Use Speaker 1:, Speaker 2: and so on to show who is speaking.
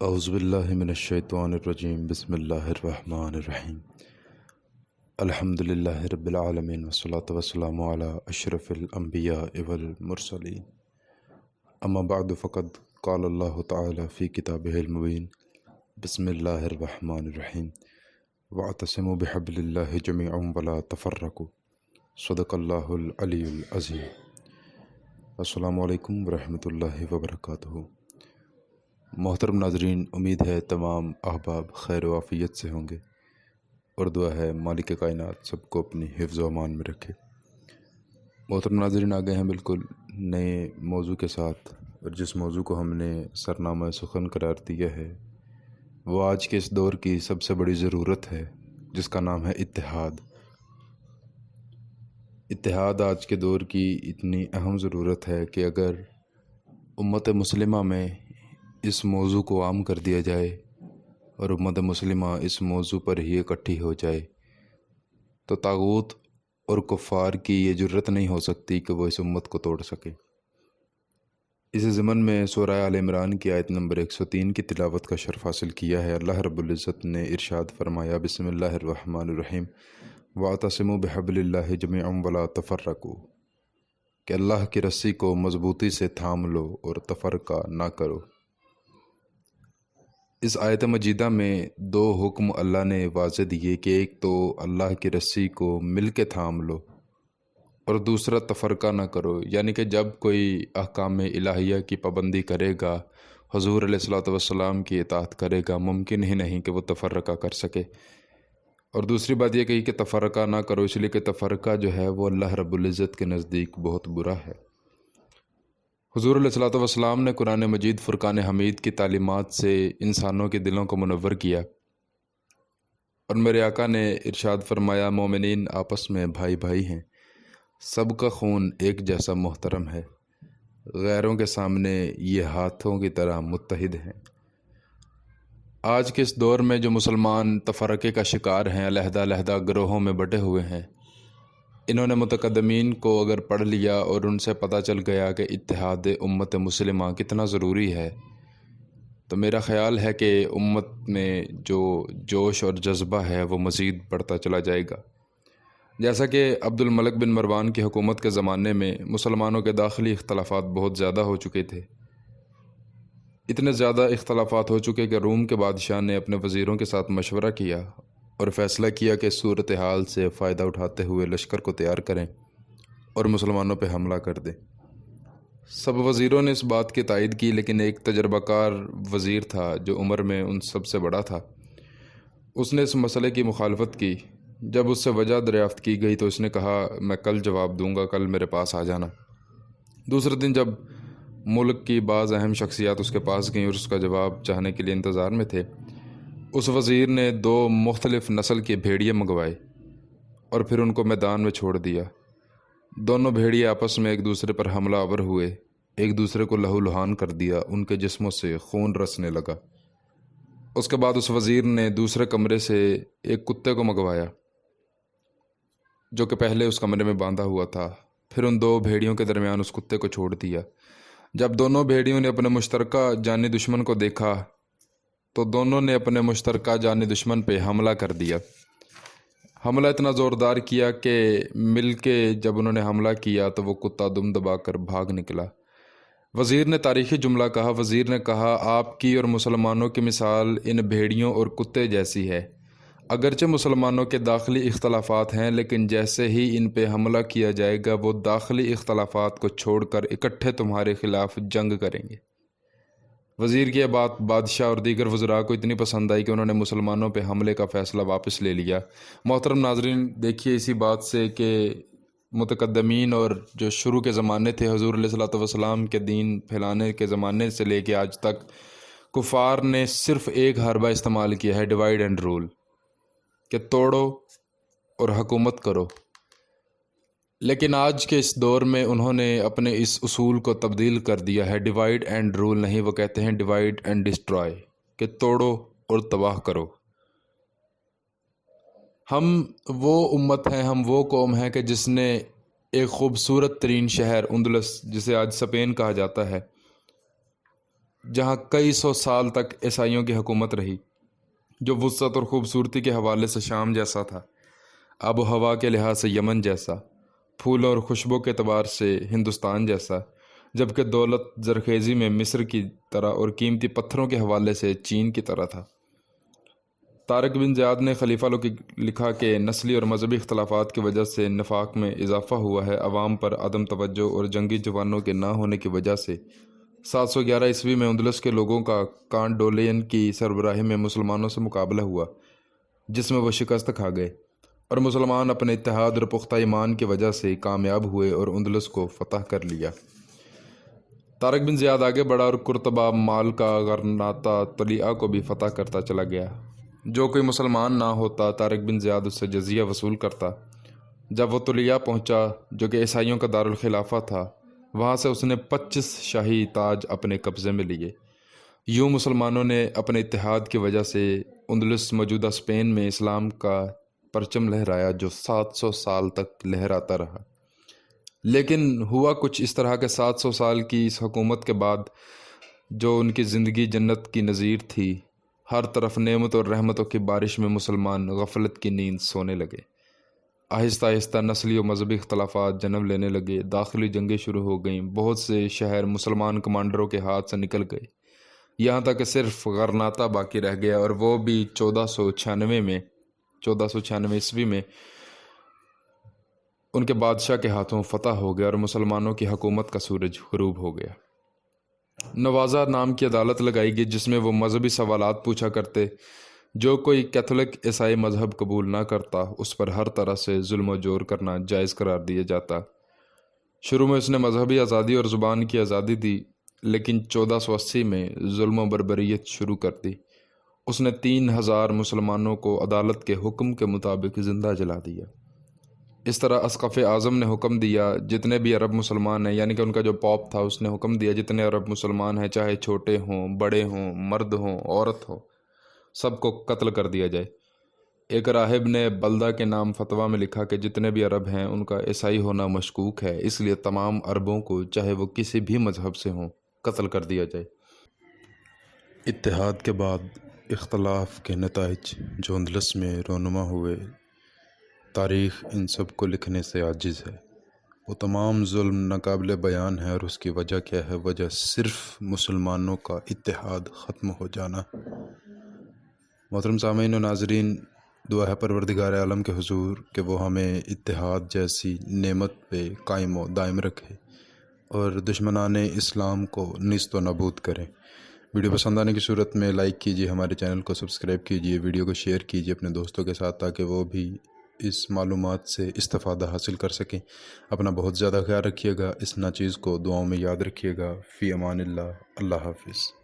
Speaker 1: اعوذ باللہ من الشیطان الرجیم بسم اللہ الرحمن الرحیم الحمد للہ رب العالمین والصلاة والسلام علی اشرف الانبیاء والمرسلین اما بعد فقد قال اللہ تعالی فی کتابہ المبین بسم اللہ الرحمن الرحیم واعتصموا بحبل اللہ جميعا ولا تفرقوا صدق اللہ العلی العظیم۔ السلام علیکم ورحمۃ اللہ وبرکاتہ۔ محترم ناظرین، امید ہے تمام احباب خیر و عافیت سے ہوں گے اور دعا ہے مالک کائنات سب کو اپنی حفظ و امان میں رکھے۔ محترم ناظرین، آگے ہیں بالکل نئے موضوع کے ساتھ، اور جس موضوع کو ہم نے سرنامہ سخن قرار دیا ہے وہ آج کے اس دور کی سب سے بڑی ضرورت ہے، جس کا نام ہے اتحاد۔ اتحاد آج کے دور کی اتنی اہم ضرورت ہے کہ اگر امت مسلمہ میں اس موضوع کو عام کر دیا جائے اور امت مسلمہ اس موضوع پر ہی اکٹھی ہو جائے تو طاغوت اور کفار کی یہ جرت نہیں ہو سکتی کہ وہ اس امت کو توڑ سکے۔ اس ضمن میں سورہ آل عمران کی آیت نمبر 103 کی تلاوت کا شرف حاصل کیا ہے۔ اللہ رب العزت نے ارشاد فرمایا، بسم اللہ الرحمن الرحیم واعتصموا بحبل اللہ جميعا ولا تفرقوا، کہ اللہ کی رسی کو مضبوطی سے تھام لو اور تفرقہ نہ کرو۔ اس آیت مجیدہ میں دو حکم اللہ نے واضح دیے کہ ایک تو اللہ کی رسی کو مل کے تھام لو اور دوسرا تفرقہ نہ کرو، یعنی کہ جب کوئی احکام الہیہ کی پابندی کرے گا، حضور علیہ الصلوۃ والسلام کی اطاعت کرے گا، ممکن ہی نہیں کہ وہ تفرقہ کر سکے۔ اور دوسری بات یہ کہی کہ تفرقہ نہ کرو، اس لیے کہ تفرقہ جو ہے وہ اللہ رب العزت کے نزدیک بہت برا ہے۔ حضور علیہ الصلوۃ والسلام نے قرآن مجید فرقان حمید کی تعلیمات سے انسانوں کے دلوں کو منور کیا، اور میرے آقا نے ارشاد فرمایا، مومنین آپس میں بھائی بھائی ہیں، سب کا خون ایک جیسا محترم ہے، غیروں کے سامنے یہ ہاتھوں کی طرح متحد ہیں۔ آج کے اس دور میں جو مسلمان تفرقے کا شکار ہیں، علیحدہ علیحدہ گروہوں میں بٹے ہوئے ہیں، انہوں نے متقدمین کو اگر پڑھ لیا اور ان سے پتہ چل گیا کہ اتحاد امت مسلمہ کتنا ضروری ہے، تو میرا خیال ہے کہ امت میں جو جوش اور جذبہ ہے وہ مزید بڑھتا چلا جائے گا۔ جیسا کہ عبد الملک بن مروان کی حکومت کے زمانے میں مسلمانوں کے داخلی اختلافات بہت زیادہ ہو چکے تھے، اتنے زیادہ اختلافات ہو چکے کہ روم کے بادشاہ نے اپنے وزیروں کے ساتھ مشورہ کیا اور فیصلہ کیا کہ صورتحال سے فائدہ اٹھاتے ہوئے لشکر کو تیار کریں اور مسلمانوں پہ حملہ کر دیں۔ سب وزیروں نے اس بات کی تائید کی، لیکن ایک تجربہ کار وزیر تھا جو عمر میں ان سب سے بڑا تھا۔ اس نے اس مسئلے کی مخالفت کی۔ جب اس سے وجہ دریافت کی گئی تو اس نے کہا، میں کل جواب دوں گا، کل میرے پاس آ جانا۔ دوسرے دن جب ملک کی بعض اہم شخصیات اس کے پاس گئیں اور اس کا جواب چاہنے کے لیے انتظار میں تھے، اس وزیر نے دو مختلف نسل کے بھیڑیے منگوائے اور پھر ان کو میدان میں چھوڑ دیا۔ دونوں بھیڑیے آپس میں ایک دوسرے پر حملہ آور ہوئے، ایک دوسرے کو لہو لہان کر دیا، ان کے جسموں سے خون رسنے لگا۔ اس کے بعد اس وزیر نے دوسرے کمرے سے ایک کتے کو منگوایا جو کہ پہلے اس کمرے میں باندھا ہوا تھا، پھر ان دو بھیڑیوں کے درمیان اس کتے کو چھوڑ دیا۔ جب دونوں بھیڑیوں نے اپنے مشترکہ جانی دشمن کو دیکھا تو دونوں نے اپنے مشترکہ جانی دشمن پہ حملہ کر دیا۔ حملہ اتنا زوردار کیا کہ مل کے جب انہوں نے حملہ کیا تو وہ کتا دم دبا کر بھاگ نکلا۔ وزیر نے تاریخی جملہ کہا، وزیر نے کہا، آپ کی اور مسلمانوں کی مثال ان بھیڑیوں اور کتے جیسی ہے۔ اگرچہ مسلمانوں کے داخلی اختلافات ہیں، لیکن جیسے ہی ان پہ حملہ کیا جائے گا وہ داخلی اختلافات کو چھوڑ کر اکٹھے تمہارے خلاف جنگ کریں گے۔ وزیر کی یہ بات بادشاہ اور دیگر وزراء کو اتنی پسند آئی کہ انہوں نے مسلمانوں پہ حملے کا فیصلہ واپس لے لیا۔ محترم ناظرین، دیکھیے اسی بات سے کہ متقدمین اور جو شروع کے زمانے تھے حضور علیہ الصلوۃ والسلام کے دین پھیلانے کے زمانے سے لے کے آج تک، کفار نے صرف ایک حربہ استعمال کیا ہے، ڈیوائیڈ اینڈ رول، کہ توڑو اور حکومت کرو۔ لیکن آج کے اس دور میں انہوں نے اپنے اس اصول کو تبدیل کر دیا ہے، ڈیوائیڈ اینڈ رول نہیں، وہ کہتے ہیں ڈیوائیڈ اینڈ ڈسٹرائے، کہ توڑو اور تباہ کرو۔ ہم وہ امت ہیں، ہم وہ قوم ہیں کہ جس نے ایک خوبصورت ترین شہر اندلس، جسے آج اسپین کہا جاتا ہے، جہاں کئی سو سال تک عیسائیوں کی حکومت رہی، جو وسعت اور خوبصورتی کے حوالے سے شام جیسا تھا، آب و ہوا کے لحاظ سے یمن جیسا، پھول اور خوشبو کے اعتبار سے ہندوستان جیسا، جبکہ دولت زرخیزی میں مصر کی طرح اور قیمتی پتھروں کے حوالے سے چین کی طرح تھا۔ طارق بن زیاد نے خلیفہ لوگ لکھا کہ نسلی اور مذہبی اختلافات کی وجہ سے نفاق میں اضافہ ہوا ہے۔ عوام پر عدم توجہ اور جنگی جوانوں کے نہ ہونے کی وجہ سے 711 عیسوی میں اندلس کے لوگوں کا کانڈولین کی سربراہی میں مسلمانوں سے مقابلہ ہوا، جس میں وہ شکست کھا گئے، اور مسلمان اپنے اتحاد اور پختہ ایمان کی وجہ سے کامیاب ہوئے اور اندلس کو فتح کر لیا۔ طارق بن زیاد آگے بڑھا اور قرطبہ، مالکا، غرناطہ، طلیعہ کو بھی فتح کرتا چلا گیا۔ جو کوئی مسلمان نہ ہوتا، طارق بن زیاد اس سے جزیہ وصول کرتا۔ جب وہ طلیعہ پہنچا، جو کہ عیسائیوں کا دارالخلافہ تھا، وہاں سے اس نے 25 شاہی تاج اپنے قبضے میں لیے۔ یوں مسلمانوں نے اپنے اتحاد کی وجہ سے اندلس، موجودہ اسپین میں اسلام کا پرچم لہرایا، جو 700 سال تک لہراتا رہا۔ لیکن ہوا کچھ اس طرح کہ 700 سال کی اس حکومت کے بعد جو ان کی زندگی جنت کی نظیر تھی، ہر طرف نعمت اور رحمتوں کی بارش میں مسلمان غفلت کی نیند سونے لگے۔ آہستہ آہستہ نسلی و مذہبی اختلافات جنم لینے لگے، داخلی جنگیں شروع ہو گئیں، بہت سے شہر مسلمان کمانڈروں کے ہاتھ سے نکل گئے، یہاں تک کہ صرف غرناطہ باقی رہ گیا، اور وہ بھی 1496 عیسوی میں ان کے بادشاہ کے ہاتھوں فتح ہو گیا اور مسلمانوں کی حکومت کا سورج غروب ہو گیا۔ نوازہ نام کی عدالت لگائی گئی، جس میں وہ مذہبی سوالات پوچھا کرتے۔ جو کوئی کیتھولک عیسائی مذہب قبول نہ کرتا، اس پر ہر طرح سے ظلم و جور کرنا جائز قرار دیا جاتا۔ شروع میں اس نے مذہبی آزادی اور زبان کی آزادی دی، لیکن 1480 میں ظلم و بربریت شروع کر دی۔ اس نے 3000 مسلمانوں کو عدالت کے حکم کے مطابق زندہ جلا دیا۔ اس طرح اسقف اعظم نے حکم دیا، جتنے بھی عرب مسلمان ہیں، یعنی کہ ان کا جو پوپ تھا، اس نے حکم دیا جتنے عرب مسلمان ہیں، چاہے چھوٹے ہوں، بڑے ہوں، مرد ہوں، عورت ہو، سب کو قتل کر دیا جائے۔ ایک راہب نے بلدہ کے نام فتویٰ میں لکھا کہ جتنے بھی عرب ہیں ان کا عیسائی ہونا مشکوک ہے، اس لیے تمام عربوں کو، چاہے وہ کسی بھی مذہب سے ہوں، قتل کر دیا جائے۔ اتحاد کے بعد اختلاف کے نتائج جو اندلس میں رونما ہوئے، تاریخ ان سب کو لکھنے سے عاجز ہے۔ وہ تمام ظلم ناقابل بیان ہے، اور اس کی وجہ کیا ہے؟ وجہ صرف مسلمانوں کا اتحاد ختم ہو جانا۔ محترم سامعین و ناظرین، دعا ہے پروردگار عالم کے حضور کہ وہ ہمیں اتحاد جیسی نعمت پہ قائم و دائم رکھے اور دشمنان اسلام کو نیست و نابود کریں۔ ویڈیو پسند آنے کی صورت میں لائک کیجیے، ہمارے چینل کو سبسکرائب کیجیے، ویڈیو کو شیئر کیجیے اپنے دوستوں کے ساتھ، تاکہ وہ بھی اس معلومات سے استفادہ حاصل کر سکیں۔ اپنا بہت زیادہ خیال رکھیے گا، اس ناچیز کو دعاؤں میں یاد رکھیے گا۔ فی امان اللہ، اللہ حافظ۔